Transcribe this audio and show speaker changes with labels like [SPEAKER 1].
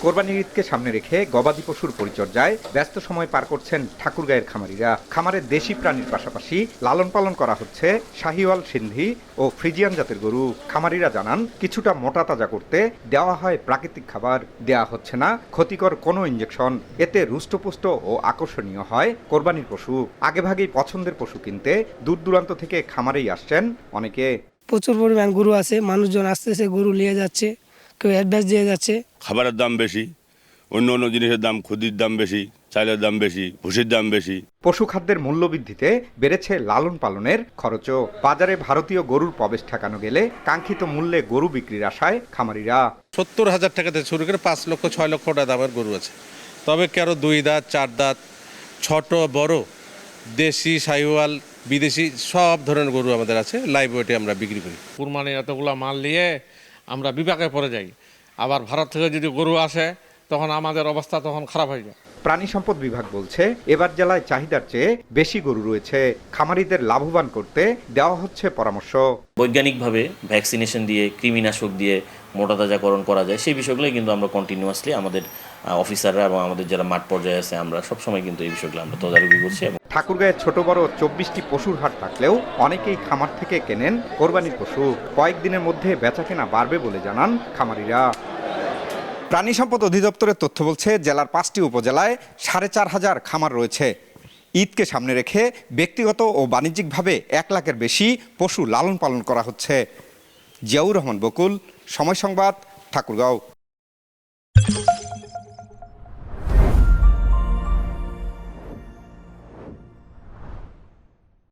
[SPEAKER 1] কোরবানির ঈদকে সামনে রেখে গবাদি পশুর পরিচর্যায় ব্যস্ত সময় পার করছেন ঠাকুরগাঁয়ের খামারিরা। খামারে দেশি প্রাণীর পাশাপাশি লালন পালন করা হচ্ছে শাহিওয়াল, সিন্ধি ও ফ্রিজিয়ান জাতের গরু। খামারিরা জানান, কিছুটা মোটা তাজা করতে দেওয়া হয় প্রাকৃতিক খাবার, দেওয়া হচ্ছে না ক্ষতিকর কোনো ইঞ্জেকশন। এতে রুষ্টপুষ্ট ও আকর্ষণীয় হয় কোরবানির পশু। আগেভাগেই পছন্দের পশু কিনতে দূর দূরান্ত থেকে খামারেই আসছেন অনেকে।
[SPEAKER 2] প্রচুর পরিমাণ গরু আছে, মানুষজন আসতেছে, গরু নিয়ে যাচ্ছে, কেউ অ্যাডভাইস দিয়ে যাচ্ছে।
[SPEAKER 3] খাবারের দাম বেশি, অন্য অন্য জিনিসের দাম, খুদির দাম বেশি, চালের দাম বেশি, ভুসির দাম বেশি।
[SPEAKER 1] পশু খাদ্যের মূল্যবৃদ্ধিতে বেড়েছে লালন পালনের খরচও। বাজারে ভারতীয় গরুর প্রবেশ ঠেকানো গেলে কাঙ্ক্ষিত মূল্যে গরু বিক্রির আশায় খামারিরা।
[SPEAKER 4] 70,000 টাকা থেকে শুরু করে 5 লক্ষ 6 লক্ষ টাকা দামের গরু আছে। তবে কারো 2 দাঁত 4 দাঁত, ছোট বড়, দেশি শাহিওয়াল, বিদেশি সব ধরনের গরু আমাদের আছে। লাইভ ওয়েটে আমরা বিক্রি করি।
[SPEAKER 5] কুরবানি এতগুলো মাল নিয়ে আমরা বিপাকে পড়ে যাই। আবার ভারত থেকে যদি গরু আসে তখন আমাদের অবস্থা তখন খারাপ হয়ে যায়।
[SPEAKER 1] প্রাণী সম্পদ বিভাগ বলছে, এবার জেলায় চাহিদার চেয়ে বেশি গরু রয়েছে। খামারিদের লাভবান করতে দেওয়া হচ্ছে পরামর্শ।
[SPEAKER 6] বৈজ্ঞানিকভাবে ভ্যাকসিনেশন দিয়ে, কৃমিনাশক দিয়ে মোটা তাজাকরণ করা যায়, সেই বিষয়গুলোই কিন্তু আমরা কন্টিনিউয়াসলি আমাদের অফিসাররা এবং আমাদের যারা মাঠ পর্যায়ে আছে আমরা সবসময় কিন্তু এই বিষয়গুলো আমরা তদারকি করছি।
[SPEAKER 1] ঠাকুরগাঁয়ে ছোট বড় 24টি পশুর হাট থাকলেও অনেকেই খামার থেকে কেনেন কোরবানির পশু। কয়েকদিনের মধ্যে বেচাকেনা বাড়বে বলে জানান খামারিরা। প্রাণী সম্পদ অধিদপ্তরের তথ্য বলছে, জেলার 5টি উপজেলায় 4,500 খামার রয়েছে। ঈদকে সামনে রেখে ব্যক্তিগত ও বাণিজ্যিকভাবে 1 লাখের বেশি পশু লালন পালন করা হচ্ছে। জিয়াউর রহমান বকুল, সময় সংবাদ, ঠাকুরগাঁও।